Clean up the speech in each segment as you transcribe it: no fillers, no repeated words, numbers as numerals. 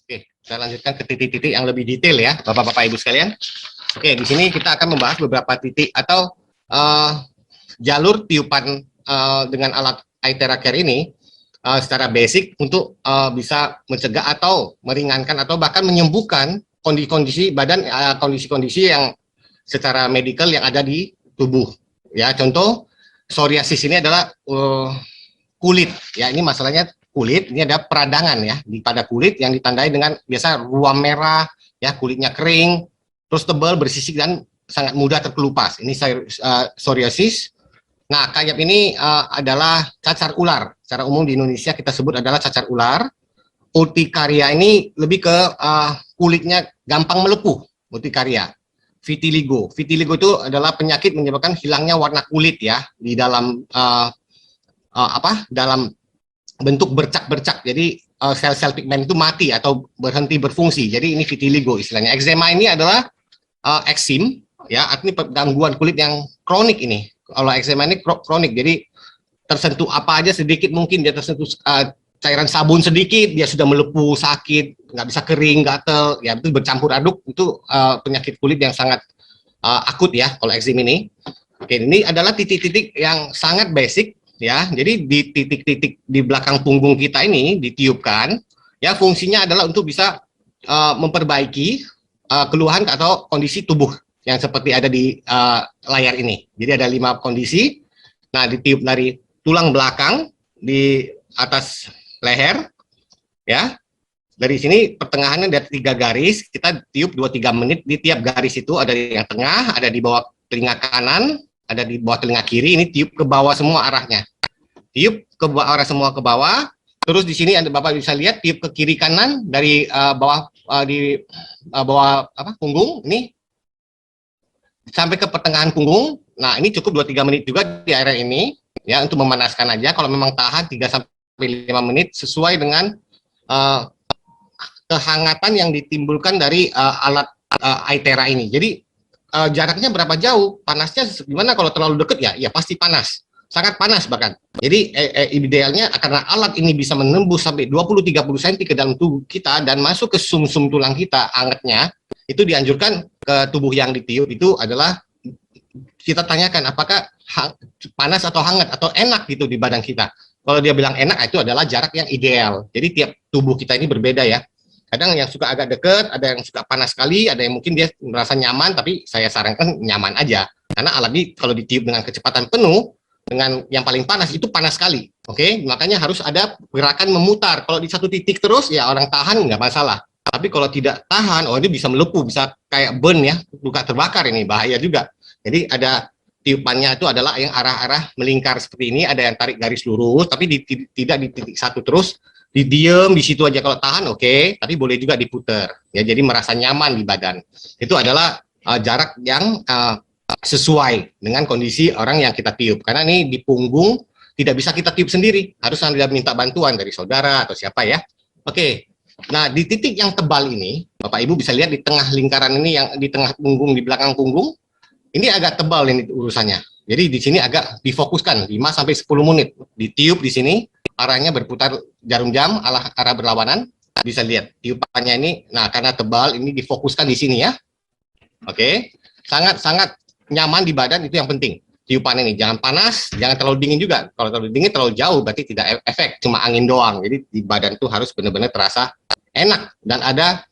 Oke, saya lanjutkan ke titik-titik yang lebih detail ya, Bapak-Bapak Ibu sekalian. Oke, di sini kita akan membahas beberapa titik atau jalur tiupan dengan alat iTera Care ini secara basic untuk bisa mencegah atau meringankan atau bahkan menyembuhkan kondisi-kondisi badan, kondisi-kondisi yang secara medikal yang ada di tubuh. Ya, contoh psoriasis ini adalah kulit. Ya, ini masalahnya kulit. Ini ada peradangan ya pada kulit yang ditandai dengan biasa ruam merah, ya kulitnya kering, terus tebal, bersisik dan sangat mudah terkelupas. Ini psoriasis. Nah, kayap ini adalah cacar ular. Secara umum di Indonesia kita sebut adalah cacar ular. Urtikaria ini lebih ke kulitnya gampang melepuh, urtikaria. Vitiligo. Vitiligo itu adalah penyakit menyebabkan hilangnya warna kulit ya di dalam dalam bentuk bercak-bercak. Jadi sel-sel pigmen itu mati atau berhenti berfungsi. Jadi ini vitiligo istilahnya. Eczema ini adalah eksim ya, artinya gangguan kulit yang kronik ini. Kalau eczema ini kronik, jadi tersentuh apa aja sedikit, mungkin dia tersentuh cairan sabun sedikit, dia sudah melepuh, sakit, nggak bisa kering, gatel, ya itu bercampur aduk, itu penyakit kulit yang sangat akut ya kalau eksim ini. Oke, ini adalah titik-titik yang sangat basic ya. Jadi di titik-titik di belakang punggung kita ini ditiupkan, ya fungsinya adalah untuk bisa memperbaiki keluhan atau kondisi tubuh yang seperti ada di layar ini. Jadi ada 5 kondisi. Nah, ditiup dari tulang belakang di atas leher, ya. Dari sini pertengahannya ada 3 garis. Kita tiup 2-3 menit di tiap garis itu. Ada yang tengah, ada di bawah telinga kanan, ada di bawah telinga kiri. Ini tiup ke bawah semua arahnya. Tiup ke arah semua ke bawah. Terus di sini ada Bapak bisa lihat tiup ke kiri kanan dari bawah di bawah punggung ini sampai ke pertengahan punggung. Nah, ini cukup 2-3 menit juga di area ini ya untuk memanaskan aja. Kalau memang tahan 3-5 menit sesuai dengan kehangatan yang ditimbulkan dari alat iTera ini. Jadi jaraknya berapa jauh? Panasnya gimana kalau terlalu dekat ya? Ya pasti panas. Sangat panas bahkan. Jadi idealnya karena alat ini bisa menembus sampai 20-30 cm ke dalam tubuh kita dan masuk ke sumsum tulang kita hangatnya, itu dianjurkan ke tubuh yang ditiup itu adalah kita tanyakan apakah panas atau hangat atau enak gitu di badan kita. Kalau dia bilang enak, itu adalah jarak yang ideal. Jadi tiap tubuh kita ini berbeda ya. Kadang yang suka agak dekat, ada yang suka panas sekali, ada yang mungkin dia merasa nyaman, tapi saya sarankan nyaman aja. Karena alat ini kalau ditiup dengan kecepatan penuh, dengan yang paling panas itu panas sekali. Oke, makanya harus ada gerakan memutar. Kalau di satu titik terus, ya orang tahan nggak masalah. Tapi kalau tidak tahan, oh ini bisa melepuh, bisa kayak burn ya, luka terbakar ini, bahaya juga. Jadi ada tiupannya itu adalah yang arah-arah melingkar seperti ini, ada yang tarik garis lurus, tapi tidak di titik satu terus, diem di situ aja. Kalau tahan oke, tapi boleh juga diputer. Ya, jadi merasa nyaman di badan. Itu adalah jarak yang sesuai dengan kondisi orang yang kita tiup. Karena ini di punggung tidak bisa kita tiup sendiri, harus Anda minta bantuan dari saudara atau siapa ya. Oke. Nah, di titik yang tebal ini, Bapak Ibu bisa lihat di tengah lingkaran ini yang di tengah punggung, di belakang punggung, ini agak tebal ini urusannya. Jadi di sini agak difokuskan 5-10 menit. Ditiup di sini, arahnya berputar jarum jam arah berlawanan. Bisa lihat tiupannya ini. Nah, karena tebal ini difokuskan di sini ya. Oke. Sangat-sangat nyaman di badan, itu yang penting. Tiupan ini jangan panas, jangan terlalu dingin juga. Kalau terlalu dingin, terlalu jauh berarti tidak efek, cuma angin doang. Jadi di badan itu harus benar-benar terasa enak dan ada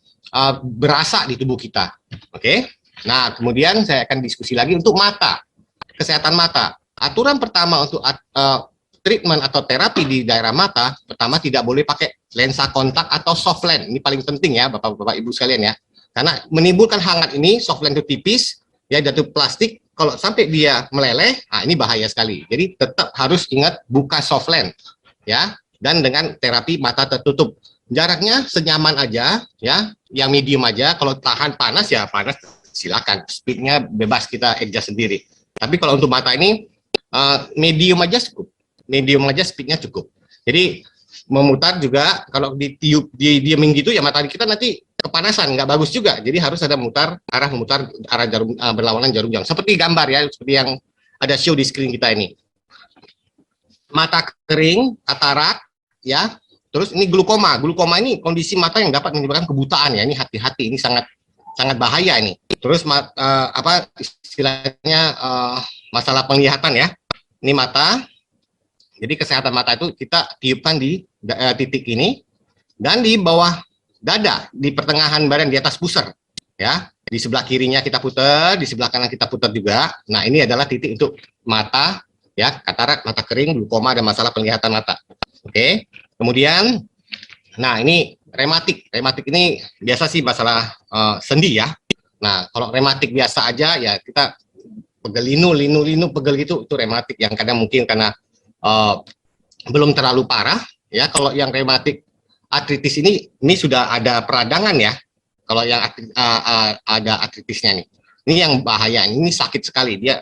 berasa di tubuh kita. Oke. Nah, kemudian saya akan diskusi lagi untuk mata, kesehatan mata. Aturan pertama untuk treatment atau terapi di daerah mata, pertama tidak boleh pakai lensa kontak atau soft lens. Ini paling penting ya, Bapak-Bapak Ibu sekalian ya. Karena menimbulkan hangat ini, soft lens itu tipis, ya jatuh plastik, kalau sampai dia meleleh, nah ini bahaya sekali. Jadi tetap harus ingat buka soft lens, ya, dan dengan terapi mata tertutup. Jaraknya senyaman aja, ya, yang medium aja. Kalau tahan panas ya panas, silakan. Speednya bebas kita adjust sendiri. Tapi kalau untuk mata ini medium aja cukup, medium aja speednya cukup. Jadi memutar juga kalau ditiup diemin gitu ya mata kita nanti kepanasan, nggak bagus juga. Jadi harus ada memutar arah jarum berlawanan jarum jam. Seperti gambar ya, seperti yang ada show di screen kita ini. Mata kering, katarak, ya, Terus ini glukoma. Glukoma ini kondisi mata yang dapat menyebabkan kebutaan ya. Ini hati-hati, ini sangat sangat bahaya ini. Terus apa istilahnya masalah penglihatan ya. Ini mata. Jadi kesehatan mata itu kita tiupkan di titik ini dan di bawah dada, di pertengahan badan, di atas pusar ya. Di sebelah kirinya kita putar, di sebelah kanan kita putar juga. Nah, ini adalah titik untuk mata ya, katarak, mata kering, glukoma, dan masalah penglihatan mata. Oke. Kemudian nah ini rematik. Rematik ini biasa sih masalah sendi ya. Nah, kalau rematik biasa aja ya kita pegel linu pegel gitu, itu rematik yang kadang mungkin karena belum terlalu parah ya. Kalau yang rematik artritis ini sudah ada peradangan ya. Kalau yang ada artritisnya nih, ini yang bahaya, ini sakit sekali. Dia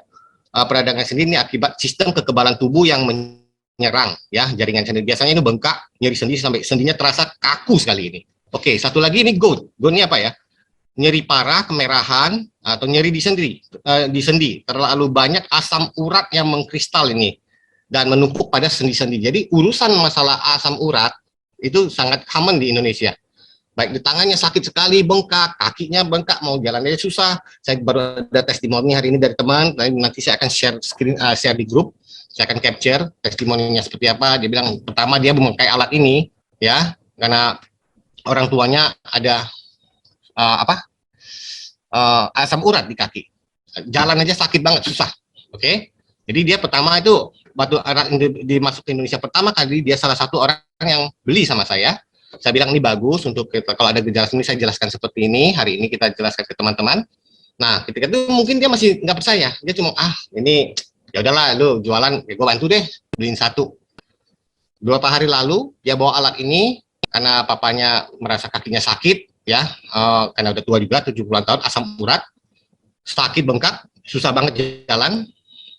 peradangan sendi ini akibat sistem kekebalan tubuh yang menyerang ya jaringan sendi. Biasanya ini bengkak, nyeri sendi sampai sendinya terasa kaku sekali ini. Oke, satu lagi ini gout. Gout ini apa ya? Nyeri parah, kemerahan atau nyeri di sendi. Terlalu banyak asam urat yang mengkristal ini dan menumpuk pada sendi-sendi. Jadi urusan masalah asam urat itu sangat common di Indonesia. Baik di tangannya sakit sekali, bengkak, kakinya bengkak, mau jalan aja susah. Saya baru ada testimoni hari ini dari teman, nanti saya akan share di grup, saya akan capture testimoninya seperti apa. Dia bilang pertama dia memakai alat ini, ya, karena orang tuanya ada asam urat di kaki, jalan aja sakit banget, susah. Oke. Jadi dia pertama itu waktu alat dimasuk ke Indonesia pertama kali, dia salah satu orang yang beli sama saya. Saya bilang ini bagus untuk kita, kalau ada gejala ini saya jelaskan seperti ini, hari ini kita jelaskan ke teman-teman. Nah, ketika itu mungkin dia masih nggak percaya, dia cuma ini ya udahlah lu jualan, ya gue bantu deh beliin satu. Beberapa hari lalu dia bawa alat ini karena papanya merasa kakinya sakit ya, karena udah tua juga 70-an tahun, asam urat, sakit bengkak, susah banget jalan.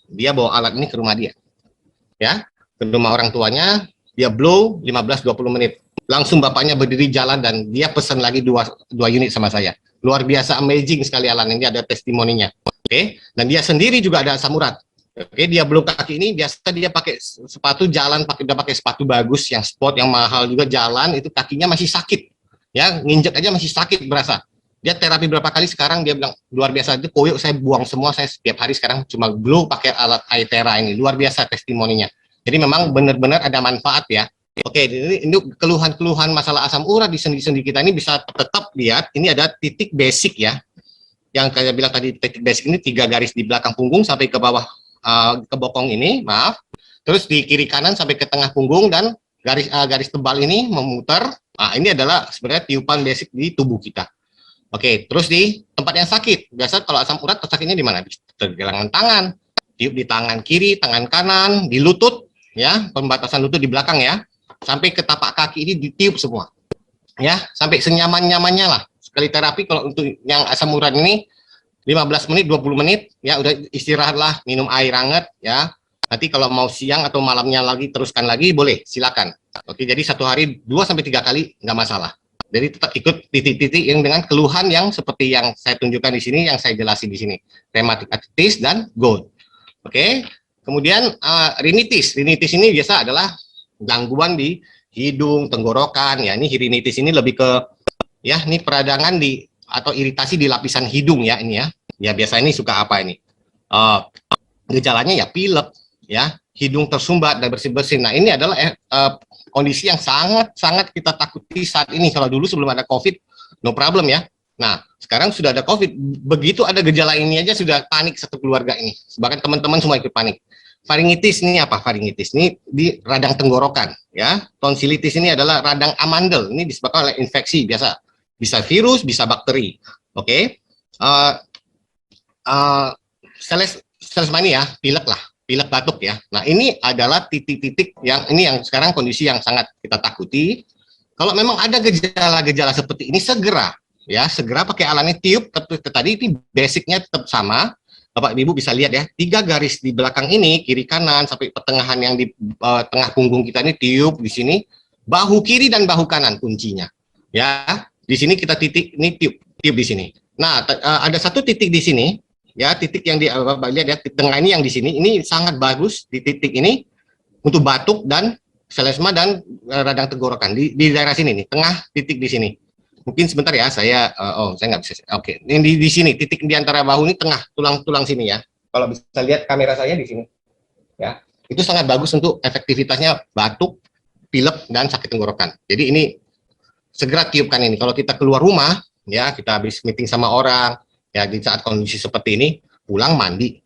Dia bawa alat ini ke rumah dia, ya, ke rumah orang tuanya. Dia blow 15-20 menit. Langsung bapaknya berdiri jalan dan dia pesan lagi dua unit sama saya. Luar biasa, amazing sekali alat ini, ada testimoninya. Oke, dan dia sendiri juga ada asam urat. Oke, dia belum kaki ini biasa dia pakai sepatu jalan, udah pakai sepatu bagus yang sport yang mahal juga, jalan itu kakinya masih sakit. Ya, nginjek aja masih sakit berasa. Dia terapi berapa kali, sekarang dia bilang luar biasa, itu koyo saya buang semua, saya setiap hari sekarang cuma blow pakai alat Aitera ini. Luar biasa testimoninya. Jadi memang benar-benar ada manfaat ya. Oke, ini keluhan-keluhan masalah asam urat di sendi-sendi kita ini bisa tetap lihat. Ini ada titik basic ya. Yang saya bilang tadi, titik basic ini 3 garis di belakang punggung sampai ke bawah ke bokong ini, maaf. Terus di kiri kanan sampai ke tengah punggung dan garis tebal ini memutar. Nah, ini adalah sebenarnya tiupan basic di tubuh kita. Oke, terus di tempat yang sakit. Biasa kalau asam urat sakitnya di mana? Di pergelangan tangan, tiup di tangan kiri, tangan kanan, di lutut, ya, pembatasan lutut di belakang ya. Sampai ke tapak kaki ini ditiup semua, ya, sampai senyaman-nyamannya lah. Sekali terapi kalau untuk yang asam urat ini 15 menit, 20 menit, ya udah istirahatlah, minum air hangat, ya. Nanti kalau mau siang atau malamnya lagi teruskan lagi, boleh, silakan. Oke, jadi satu hari 2-3 kali nggak masalah. Jadi tetap ikut titik-titik yang dengan keluhan yang seperti yang saya tunjukkan di sini, yang saya jelasin di sini, rheumatic arthritis dan gout. Oke, kemudian rinitis. Rinitis ini biasa adalah gangguan di hidung, tenggorokan, ya. Ini rinitis ini lebih ke, ya, ini peradangan di atau iritasi di lapisan hidung ya ini ya. Ya biasa ini suka apa ini? Gejalanya ya pilek, ya, hidung tersumbat dan bersin-bersin. Nah, ini adalah kondisi yang sangat kita takuti saat ini. Kalau dulu sebelum ada COVID, no problem ya. Nah, sekarang sudah ada COVID, begitu ada gejala ini aja sudah panik satu keluarga ini. Bahkan teman-teman semua ikut panik. Faringitis ini apa? Faringitis ini di radang tenggorokan, ya. Tonsilitis ini adalah radang amandel. Ini disebabkan oleh infeksi biasa, bisa virus, bisa bakteri. Oke. Selesmania, pilek lah, pilek batuk ya. Nah, ini adalah titik-titik yang sekarang kondisi yang sangat kita takuti. Kalau memang ada gejala-gejala seperti ini, segera pakai alatnya, tiup. Tadi ini basicnya tetap sama. Bapak Ibu bisa lihat ya, 3 garis di belakang ini, kiri kanan sampai pertengahan yang di tengah punggung kita ini, tiup di sini, bahu kiri dan bahu kanan kuncinya. Ya, di sini kita titik ini tiup di sini. Nah, ada satu titik di sini, ya, titik yang di Bapak lihat ya, di tengah ini yang di sini, ini sangat bagus di titik ini untuk batuk dan selesma dan radang tenggorokan di daerah sini nih, tengah titik di sini. Mungkin sebentar ya, saya saya nggak bisa. Oke, ini di sini titik di antara bahu ini tengah tulang-tulang sini ya. Kalau bisa lihat kamera saya di sini, ya itu sangat bagus untuk efektivitasnya batuk, pilek dan sakit tenggorokan. Jadi ini segera tiupkan ini. Kalau kita keluar rumah, ya kita habis meeting sama orang, ya di saat kondisi seperti ini, pulang mandi,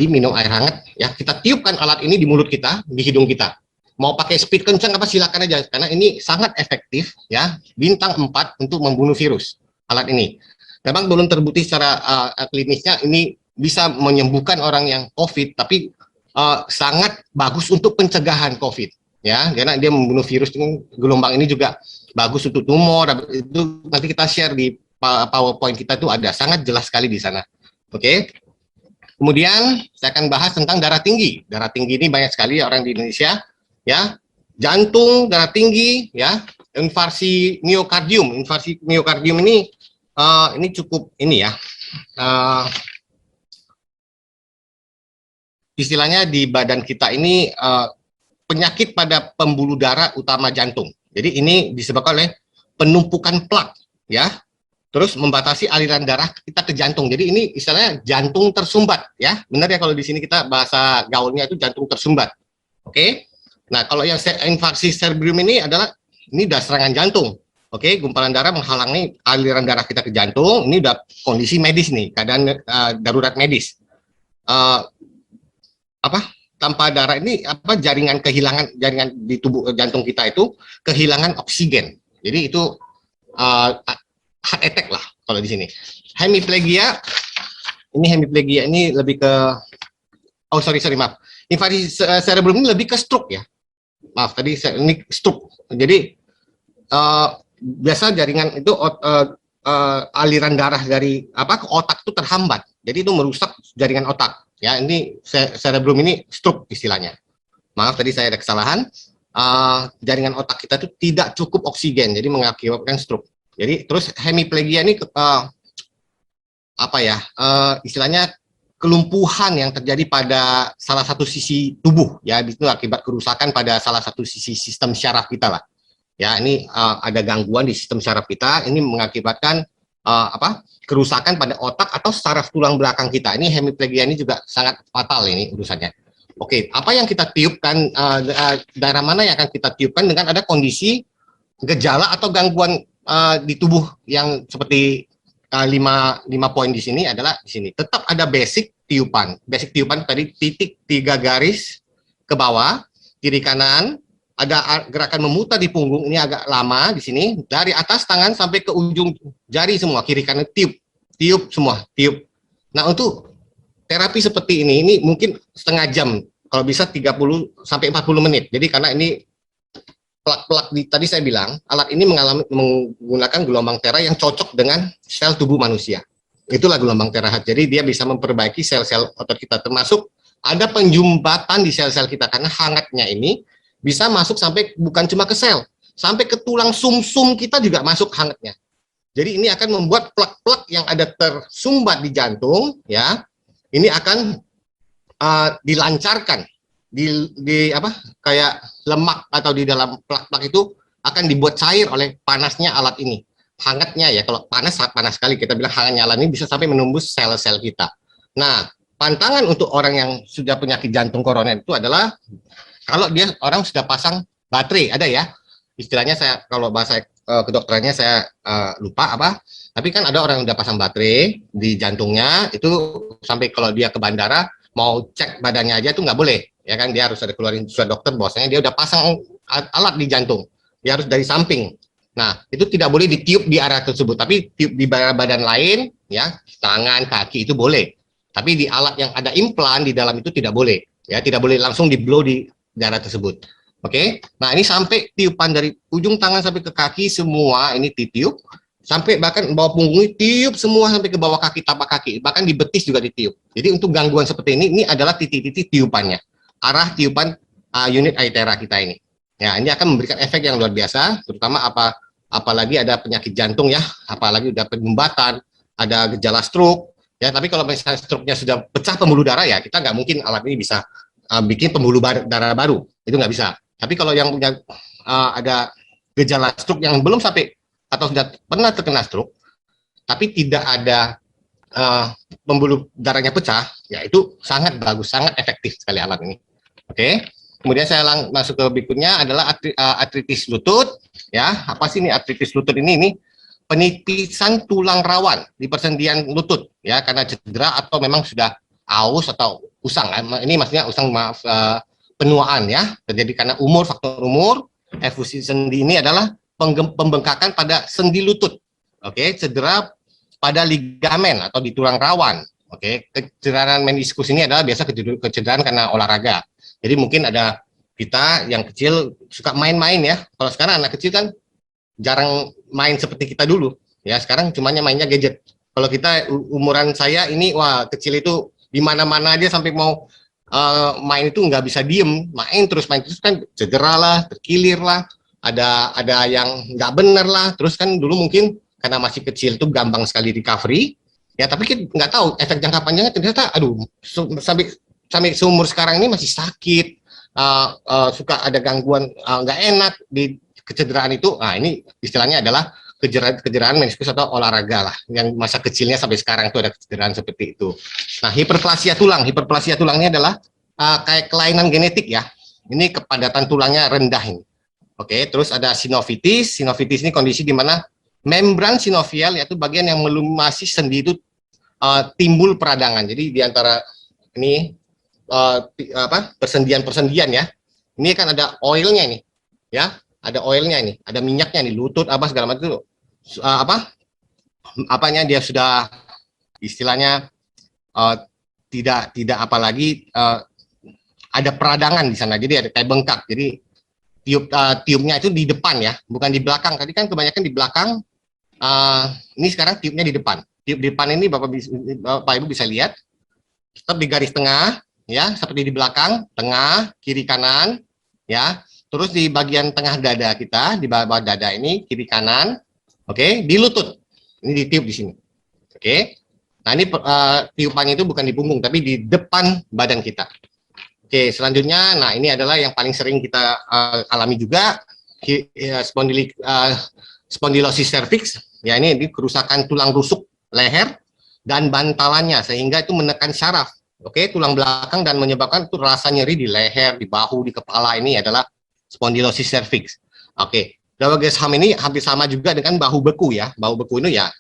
minum air hangat, ya kita tiupkan alat ini di mulut kita, di hidung kita. Mau pakai speed kencang apa silakan aja, karena ini sangat efektif, ya bintang 4 untuk membunuh virus. Alat ini memang belum terbukti secara klinisnya ini bisa menyembuhkan orang yang COVID, tapi sangat bagus untuk pencegahan COVID, ya, karena dia membunuh virus. Gelombang ini juga bagus untuk tumor. Itu nanti kita share di PowerPoint kita, itu ada sangat jelas sekali di sana. Oke. Kemudian saya akan bahas tentang darah tinggi. Darah tinggi ini banyak sekali orang di Indonesia, ya. Jantung, darah tinggi, ya. Infarksi miokardium. Infarksi miokardium ini cukup ini ya. Istilahnya di badan kita ini penyakit pada pembuluh darah utama jantung. Jadi ini disebabkan oleh penumpukan plak, ya. Terus membatasi aliran darah kita ke jantung. Jadi ini istilahnya jantung tersumbat, ya. Benar ya kalau di sini kita bahasa gaulnya itu jantung tersumbat. Oke. Nah, kalau yang infarksi cerebrum ini adalah ini udah serangan jantung. Oke, gumpalan darah menghalangi aliran darah kita ke jantung. Ini udah kondisi medis nih, keadaan darurat medis. Tanpa darah ini jaringan di tubuh jantung kita itu kehilangan oksigen. Jadi itu heart attack lah kalau di sini. Hemiplegia ini lebih ke maaf. Infarksi cerebrum ini lebih ke stroke ya. Maaf tadi ini stroke. Jadi biasa jaringan itu aliran darah dari ke otak itu terhambat. Jadi itu merusak jaringan otak. Ya, ini cerebrum ini stroke istilahnya. Maaf tadi saya ada kesalahan. Jaringan otak kita itu tidak cukup oksigen, jadi mengakibatkan stroke. Jadi terus hemiplegia ini istilahnya kelumpuhan yang terjadi pada salah satu sisi tubuh, ya, itu akibat kerusakan pada salah satu sisi sistem syaraf kita lah. Ya, ini ada gangguan di sistem syaraf kita, ini mengakibatkan kerusakan pada otak atau saraf tulang belakang kita. Ini hemiplegia ini juga sangat fatal ini urusannya. Oke, apa yang kita tiupkan, daerah mana yang akan kita tiupkan dengan ada kondisi gejala atau gangguan di tubuh yang seperti 5 poin di sini adalah di sini. Tetap ada basic tiupan. Basic tiupan tadi titik 3 garis ke bawah, kiri kanan, ada gerakan memutar di punggung, ini agak lama di sini, dari atas tangan sampai ke ujung jari semua, kiri kanan tiup semua, tiup. Nah, untuk terapi seperti ini mungkin setengah jam, kalau bisa 30 sampai 40 menit. Jadi karena ini plak-plak tadi saya bilang, alat ini menggunakan gelombang tera yang cocok dengan sel tubuh manusia. Itulah gelombang terahat. Jadi dia bisa memperbaiki sel-sel otot kita, termasuk ada penjumbatan di sel-sel kita, karena hangatnya ini bisa masuk sampai bukan cuma ke sel, sampai ke tulang sumsum kita juga masuk hangatnya. Jadi ini akan membuat plak-plak yang ada tersumbat di jantung, ya, ini akan dilancarkan. Kayak lemak atau di dalam plak-plak itu akan dibuat cair oleh panasnya alat ini. Hangatnya ya, kalau panas sangat panas sekali, kita bilang hangatnya alat ini bisa sampai menembus sel-sel kita. Nah, pantangan untuk orang yang sudah penyakit jantung koroner itu adalah kalau dia orang sudah pasang baterai, ada ya istilahnya, saya kalau bahasa kedokterannya saya lupa tapi kan ada orang yang sudah pasang baterai di jantungnya itu, sampai kalau dia ke bandara mau cek badannya aja itu nggak boleh, ya kan, dia harus ada keluarin surat dokter bahwasanya dia udah pasang alat di jantung, dia harus dari samping. Nah, itu tidak boleh ditiup di area tersebut, tapi tiup di badan lain, ya, tangan, kaki itu boleh. Tapi di alat yang ada implan di dalam itu tidak boleh, ya, tidak boleh langsung di blow di daerah tersebut. Oke, nah ini sampai tiupan dari ujung tangan sampai ke kaki semua ini ditiup, sampai bahkan bawah punggung tiup semua sampai ke bawah kaki, tapak kaki, bahkan di betis juga ditiup. Jadi untuk gangguan seperti ini adalah titik-titik tiupannya, arah tiupan unit aitera kita ini. Ya, ini akan memberikan efek yang luar biasa, terutama apalagi ada penyakit jantung ya, apalagi udah penyumbatan, ada gejala stroke, ya. Tapi kalau misalnya stroke-nya sudah pecah pembuluh darah ya, kita nggak mungkin alat ini bisa bikin pembuluh darah baru, itu nggak bisa. Tapi kalau yang punya ada gejala stroke yang belum sampai atau sudah pernah terkena stroke, tapi tidak ada pembuluh darahnya pecah, ya itu sangat bagus, sangat efektif sekali alat ini. Oke. Kemudian saya masuk ke berikutnya adalah artritis lutut. Ya, apa sih ini artritis lutut ini? Ini penipisan tulang rawan di persendian lutut, ya, karena cedera atau memang sudah aus atau usang. Ini maksudnya usang, maaf, penuaan ya, terjadi karena umur, faktor umur. Efusi sendi ini adalah pembengkakan pada sendi lutut. Oke, cedera pada ligamen atau di tulang rawan. Oke, kecederaan meniskus ini adalah biasa kecederaan karena olahraga. Jadi mungkin ada kita yang kecil suka main-main ya. Kalau sekarang anak kecil kan jarang main seperti kita dulu. Ya, sekarang cumanya mainnya gadget. Kalau kita umuran saya ini, wah, kecil itu di mana-mana aja sampai mau main itu nggak bisa diem, main terus kan cedera lah, terkilir lah, ada yang nggak bener lah. Terus kan dulu mungkin karena masih kecil itu gampang sekali recovery. Ya, tapi kita nggak tahu efek jangka panjangnya ternyata, aduh, sampai seumur sekarang ini masih sakit, suka ada gangguan nggak enak di kecederaan itu. Nah, ini istilahnya adalah kecederaan meniskus atau olahraga lah, yang masa kecilnya sampai sekarang itu ada kecederaan seperti itu. Nah, hiperplasia tulang ini adalah kayak kelainan genetik ya. Ini kepadatan tulangnya rendah ini. Oke, terus ada sinovitis. Sinovitis ini kondisi di mana membran sinovial, yaitu bagian yang melumasi sendi itu timbul peradangan. Jadi di antara ini persendian-persendian ya. Ini kan ada oilnya ini, ya, ada oilnya ini, ada minyaknya nih, lutut apa segala macam itu, apanya dia sudah istilahnya tidak apalagi ada peradangan di sana, jadi ada kayak bengkak. Jadi tiupnya itu di depan ya, bukan di belakang. Tadi kan kebanyakan di belakang, ini sekarang tiupnya di depan. Tiup di depan ini Bapak Ibu bisa lihat, tetap di garis tengah ya, seperti di belakang, tengah, kiri kanan ya. Terus di bagian tengah dada kita, di bawah dada ini, kiri kanan, oke, di lutut. Ini ditiup di sini. Oke. Nah, ini tiupannya itu bukan di punggung, tapi di depan badan kita. Oke, selanjutnya, nah ini adalah yang paling sering kita alami juga, spondylosis cervix. Ya, ini kerusakan tulang rusuk leher dan bantalannya, sehingga itu menekan syaraf. Oke, tulang belakang dan menyebabkan itu rasa nyeri di leher, di bahu, di kepala. Ini adalah spondylosis cervix. Oke, Daweg-Gresham ini hampir sama juga dengan bahu beku ya. Bahu beku ini ya,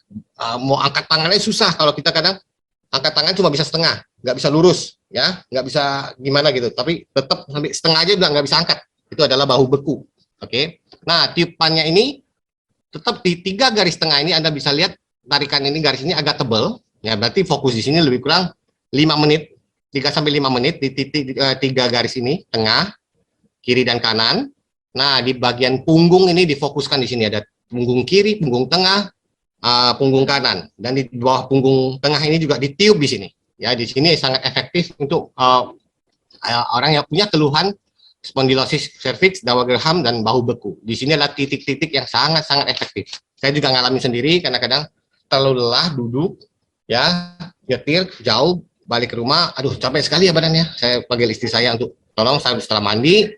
mau angkat tangannya susah. Kalau kita kadang angkat tangan cuma bisa setengah, nggak bisa lurus, ya, nggak bisa gimana gitu. Tapi tetap sampai setengah aja udah nggak bisa angkat. Itu adalah bahu beku. Oke, nah tiupannya ini tetap di 3 garis tengah ini. Anda bisa lihat tarikan ini, garis ini agak tebal. Ya, berarti fokus di sini lebih kurang 5 menit, 3 sampai 5 menit di titik 3 garis ini, tengah, kiri dan kanan. Nah, di bagian punggung ini difokuskan di sini, ada punggung kiri, punggung tengah, punggung kanan, dan di bawah punggung tengah ini juga ditiup di sini. Ya, di sini sangat efektif untuk orang yang punya keluhan spondylosis cervix, Daweg-Gresham, dan bahu beku. Di sini adalah titik-titik yang sangat-sangat efektif. Saya juga ngalami sendiri, kadang-kadang terlalu lelah duduk, ya, nyetir jauh, balik ke rumah, aduh capek sekali ya badannya. Saya panggil istri saya untuk tolong, saya setelah mandi,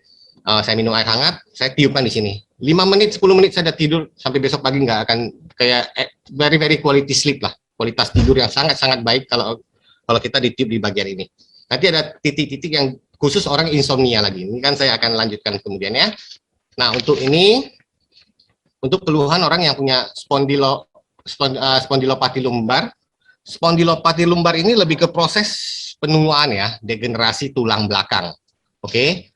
saya minum air hangat, saya tiupkan di sini. 5 menit, 10 menit saya udah tidur, sampai besok pagi nggak akan kayak very quality sleep lah. Kualitas tidur yang sangat-sangat baik kalau kita ditiup di bagian ini. Nanti ada titik-titik yang khusus orang insomnia lagi. Ini kan saya akan lanjutkan kemudian ya. Nah, untuk ini, untuk keluhan orang yang punya spondilopati lumbar. Spondilopati lumbar ini lebih ke proses penuaan ya, degenerasi tulang belakang. Oke.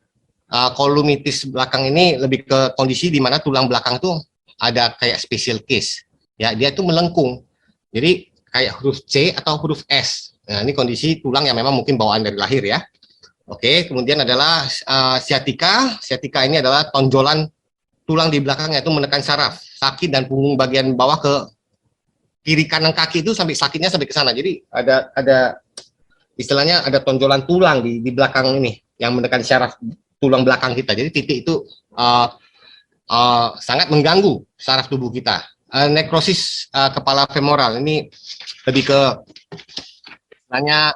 Kolumitis belakang ini lebih ke kondisi di mana tulang belakang tuh ada kayak special case. Ya, dia itu melengkung. Jadi kayak huruf C atau huruf S. Nah, ini kondisi tulang yang memang mungkin bawaan dari lahir ya. Oke, kemudian adalah sciatica. Sciatica ini adalah tonjolan tulang di belakang, yaitu menekan saraf, sakit dan punggung bagian bawah ke kiri kanan kaki itu sampai sakitnya sampai ke sana. Jadi ada istilahnya ada tonjolan tulang di belakang ini yang menekan saraf tulang belakang kita. Jadi titik itu sangat mengganggu saraf tubuh kita. Nekrosis kepala femoral ini lebih ke istilahnya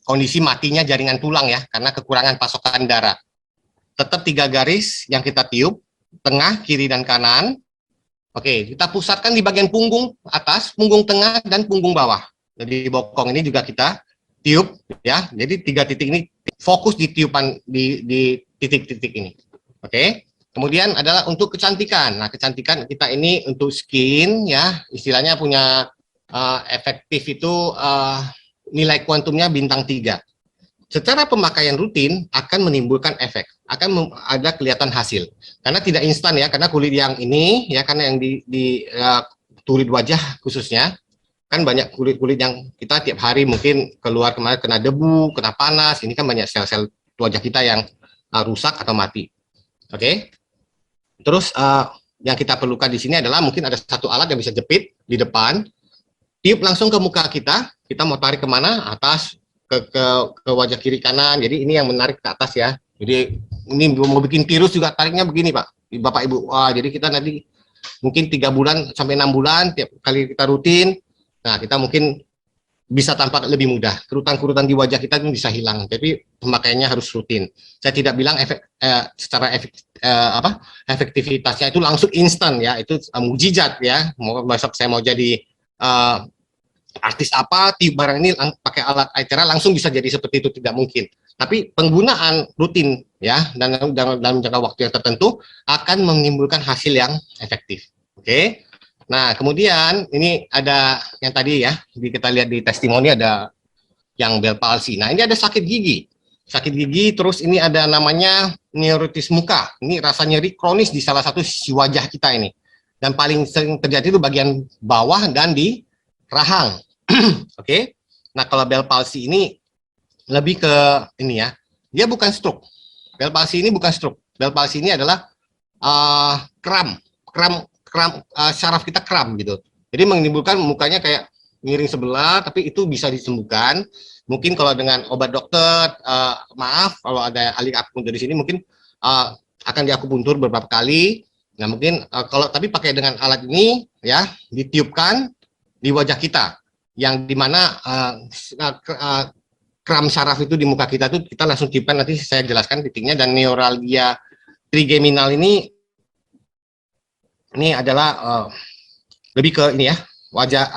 kondisi matinya jaringan tulang ya, karena kekurangan pasokan darah. tetap 3 garis yang kita tiup, tengah, kiri, dan kanan. Oke, kita pusatkan di bagian punggung atas, punggung tengah, dan punggung bawah. Jadi bokong ini juga kita tiup, ya. Jadi 3 titik ini fokus di tiupan di titik-titik ini. Oke. Kemudian adalah untuk kecantikan. Nah, kecantikan kita ini untuk skin, ya, istilahnya punya efektif itu nilai kuantumnya bintang 3. Secara pemakaian rutin akan menimbulkan efek, akan ada kelihatan hasil. Karena tidak instan ya, karena kulit yang ini ya, karena yang di kulit wajah khususnya kan banyak kulit-kulit yang kita tiap hari mungkin keluar kemarin kena debu, kena panas, ini kan banyak sel-sel wajah kita yang rusak atau mati. Oke. Terus yang kita perlukan di sini adalah mungkin ada satu alat yang bisa jepit di depan, tiup langsung ke muka kita mau tarik kemana, atas, ke wajah kiri kanan. Jadi ini yang menarik ke atas ya. Jadi ini mau bikin tirus juga tariknya begini Pak, Bapak Ibu. Wah, jadi kita nanti mungkin 3 bulan sampai 6 bulan tiap kali kita rutin. Nah, kita mungkin bisa tampak lebih mudah. Kerutan-kerutan di wajah kita itu bisa hilang. Tapi pemakaiannya harus rutin. Saya tidak bilang efektivitasnya itu langsung instan ya. Itu mukjizat ya. Besok saya mau jadi artis apa, tiup barang ini pakai alat iTera langsung bisa jadi seperti itu, tidak mungkin. Tapi penggunaan rutin ya, dan dalam jangka waktu yang tertentu akan menimbulkan hasil yang efektif. Oke. Nah, kemudian ini ada yang tadi ya, kita lihat di testimoni ada yang Bell palsy. Nah, ini ada sakit gigi. Sakit gigi, terus ini ada namanya neuritis muka. Ini rasa nyeri kronis di salah satu sisi wajah kita ini. Dan paling sering terjadi itu bagian bawah dan di rahang. Oke. Nah, kalau Bell palsy ini lebih ke ini ya. Dia bukan stroke. Bell palsy ini bukan stroke. Bell palsy ini adalah kram syaraf kita kram gitu. Jadi menimbulkan mukanya kayak miring sebelah, tapi itu bisa disembuhkan. Mungkin kalau dengan obat dokter, maaf kalau ada ahli akupuntur di sini mungkin akan diakupuntur beberapa kali. Nah, mungkin kalau tapi pakai dengan alat ini ya, ditiupkan di wajah kita, yang dimana kram saraf itu di muka kita tuh kita langsung tiupkan, nanti saya jelaskan titiknya. Dan neuralgia trigeminal ini adalah lebih ke ini ya, wajah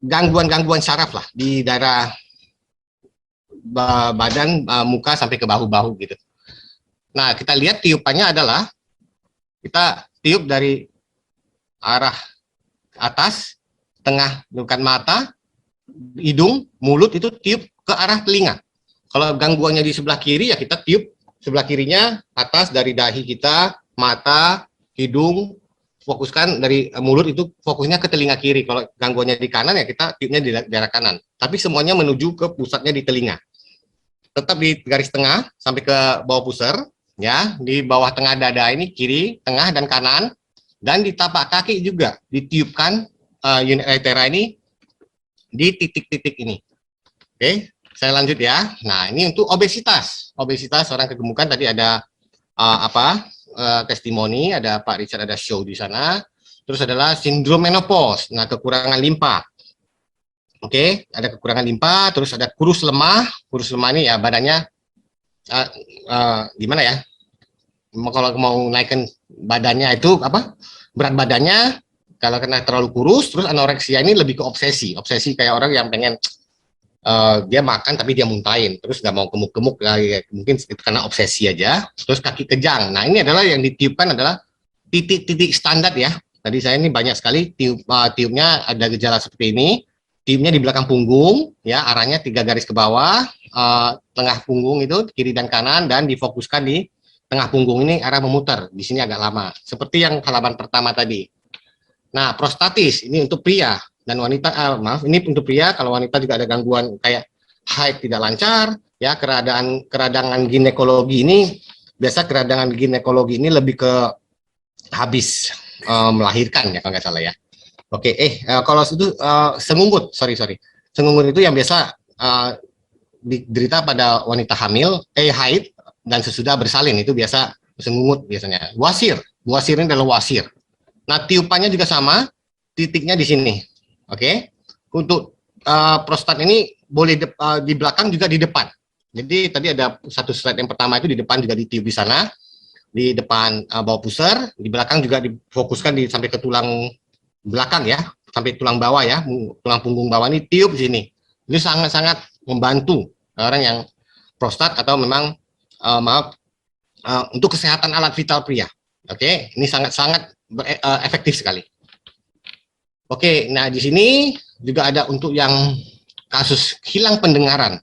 gangguan saraf lah di daerah badan, muka sampai ke bahu-bahu gitu. Nah, kita lihat tiupannya adalah kita tiup dari arah atas, tengah bukan mata, hidung, mulut, itu tiup ke arah telinga. Kalau gangguannya di sebelah kiri ya kita tiup sebelah kirinya, atas dari dahi kita, mata, hidung, fokuskan dari mulut itu fokusnya ke telinga kiri. Kalau gangguannya di kanan ya kita tiupnya di daerah kanan. Tapi semuanya menuju ke pusatnya di telinga. Tetap di garis tengah sampai ke bawah pusar ya, di bawah tengah dada ini kiri, tengah, dan kanan. Dan di tapak kaki juga ditiupkan unit iTera ini di titik-titik ini. Oke, saya lanjut ya. Nah, ini untuk obesitas. Obesitas orang kegemukan, tadi ada testimoni, ada Pak Richard, ada show di sana. Terus adalah sindrom menopause. Nah, kekurangan limpa. Oke, ada kekurangan limpa, terus ada kurus lemah. Kurus lemah ini ya badannya gimana ya? Kalau mau naikkan badannya itu berat badannya, kalau kena terlalu kurus. Terus anoreksia ini lebih ke obsesi kayak orang yang pengen dia makan tapi dia muntahin, terus nggak mau gemuk-gemuk, mungkin itu karena obsesi aja. Terus kaki kejang. Nah, ini adalah yang ditiupkan adalah titik-titik standar ya. Tadi saya ini banyak sekali tiupnya ada gejala seperti ini. Tiupnya di belakang punggung ya, arahnya 3 garis ke bawah, tengah punggung itu kiri dan kanan, dan difokuskan di tengah punggung ini, arah memutar. Di sini agak lama, seperti yang halaman pertama tadi. Nah, prostatis ini untuk pria dan wanita. Ini untuk pria. Kalau wanita juga ada gangguan kayak haid tidak lancar, ya, keradangan ginekologi ini. Biasa keradangan ginekologi ini lebih ke habis melahirkan ya, kalau nggak salah ya. Oke, kalau itu sengungut, sorry, sengungut itu yang biasa diderita pada wanita hamil, haid dan sesudah bersalin, itu biasa sengungut biasanya. Wasir ini adalah wasir. Nah, tiupannya juga sama, titiknya di sini. Oke. Untuk prostat ini boleh di belakang juga di depan. Jadi tadi ada satu slide yang pertama itu di depan juga ditiup di sana, di depan bawah pusar, di belakang juga difokuskan sampai ke tulang belakang ya, sampai tulang bawah ya, tulang punggung bawah ini tiup di sini. Ini sangat-sangat membantu orang yang prostat atau memang untuk kesehatan alat vital pria. Oke, ini sangat-sangat efektif sekali. Oke, nah di sini juga ada untuk yang kasus hilang pendengaran.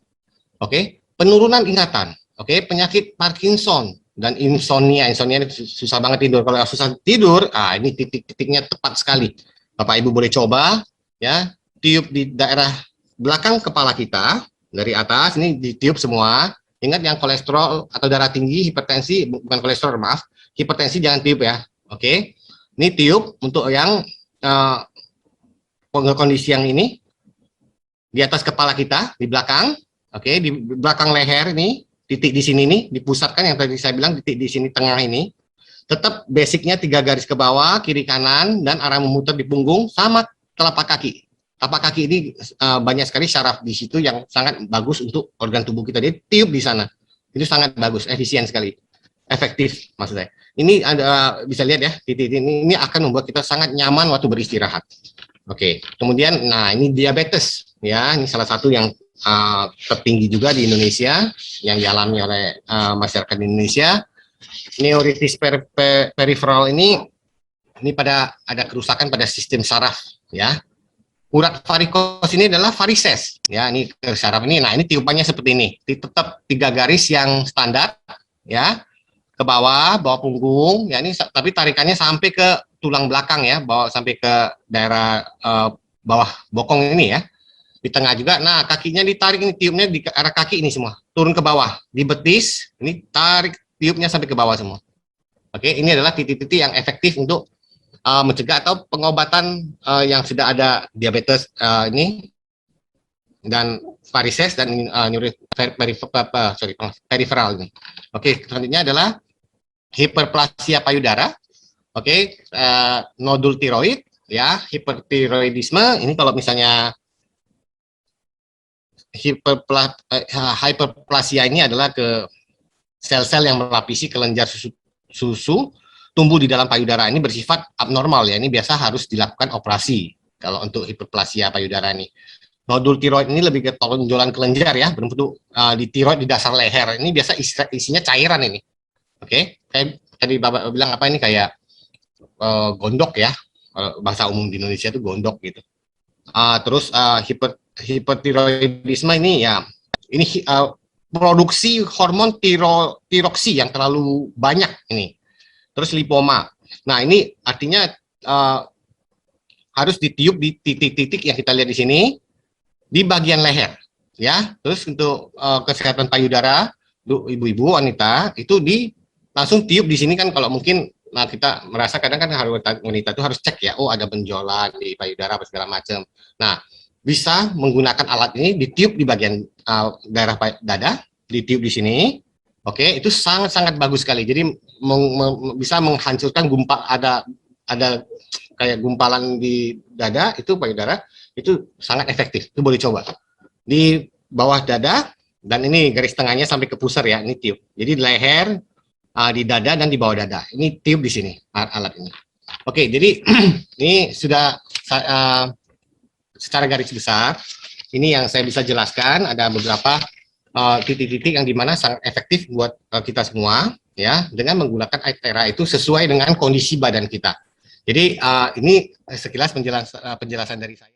Oke, penurunan ingatan. Oke, penyakit Parkinson dan insomnia. Insomnia ini susah banget tidur. Kalau susah tidur, ini titik-titiknya tepat sekali. Bapak Ibu boleh coba ya, tiup di daerah belakang kepala kita dari atas, ini ditiup semua. Ingat yang kolesterol atau darah tinggi, hipertensi, bukan kolesterol, maaf, hipertensi jangan tiup ya. Oke, ini tiup untuk yang kondisi yang ini di atas kepala kita, di belakang. Oke, di belakang leher ini, titik di sini nih, dipusatkan yang tadi saya bilang, titik di sini tengah ini. Tetap basicnya 3 garis ke bawah, kiri kanan, dan arah memutar di punggung sama telapak kaki. Telapak kaki ini banyak sekali syaraf di situ yang sangat bagus untuk organ tubuh kita. Jadi tiup di sana, itu sangat bagus, efisien sekali, efektif maksud saya. Ini ada bisa lihat ya, titik ini akan membuat kita sangat nyaman waktu beristirahat. Oke, kemudian, nah ini diabetes ya, ini salah satu yang tertinggi juga di Indonesia yang dialami oleh masyarakat Indonesia. Neuritis peripheral ini pada ada kerusakan pada sistem saraf ya. Urat varikos ini adalah varises ya, ini ke saraf ini. Nah, ini tiupannya seperti ini. Tetap 3 garis yang standar ya, ke bawah punggung ya, ini tapi tarikannya sampai ke tulang belakang ya, sampai ke daerah bawah bokong ini ya. Di tengah juga. Nah, kakinya ditarik, ini tiupnya di arah kaki ini semua. Turun ke bawah, di betis, ini tarik tiupnya sampai ke bawah semua. Oke, ini adalah titik-titik yang efektif untuk mencegah atau pengobatan yang sudah ada diabetes ini dan varises dan peripheral ini. Oke, selanjutnya adalah hiperplasia payudara. Oke, nodul tiroid ya, hipertiroidisme ini kalau misalnya hiperplasia ini adalah ke sel-sel yang melapisi kelenjar susu tumbuh di dalam payudara, ini bersifat abnormal ya, ini biasa harus dilakukan operasi kalau untuk hiperplasia payudara ini. Nodul tiroid ini lebih ke tonjolan kelenjar ya, berbentuk di tiroid di dasar leher, ini biasa isinya cairan ini. Oke, kayak tadi Bapak bilang apa ini, kayak gondok ya, bahasa umum di Indonesia itu gondok gitu. Terus hipertiroidisme ini ya, ini produksi hormon tiroksi yang terlalu banyak ini. Terus lipoma. Nah, ini artinya harus ditiup di titik-titik yang kita lihat di sini di bagian leher ya. Terus untuk kesehatan payudara, ibu-ibu wanita itu langsung tiup di sini kan, kalau mungkin kita merasa kadang kan wanita itu harus cek ya, oh ada benjolan di payudara apa segala macam. Nah, bisa menggunakan alat ini ditiup di bagian daerah dada, ditiup di sini. Oke, itu sangat-sangat bagus sekali. Jadi bisa menghancurkan ada kayak gumpalan di dada itu payudara, itu sangat efektif. Itu boleh coba. Di bawah dada dan ini garis tengahnya sampai ke pusar ya, ini tiup. Jadi di leher, di dada dan di bawah dada. Ini tiup di sini alat ini. Oke, jadi ini sudah secara garis besar ini yang saya bisa jelaskan, ada beberapa titik-titik yang dimana sangat efektif buat kita semua ya, dengan menggunakan Aithera itu sesuai dengan kondisi badan kita. Jadi ini sekilas penjelasan dari saya.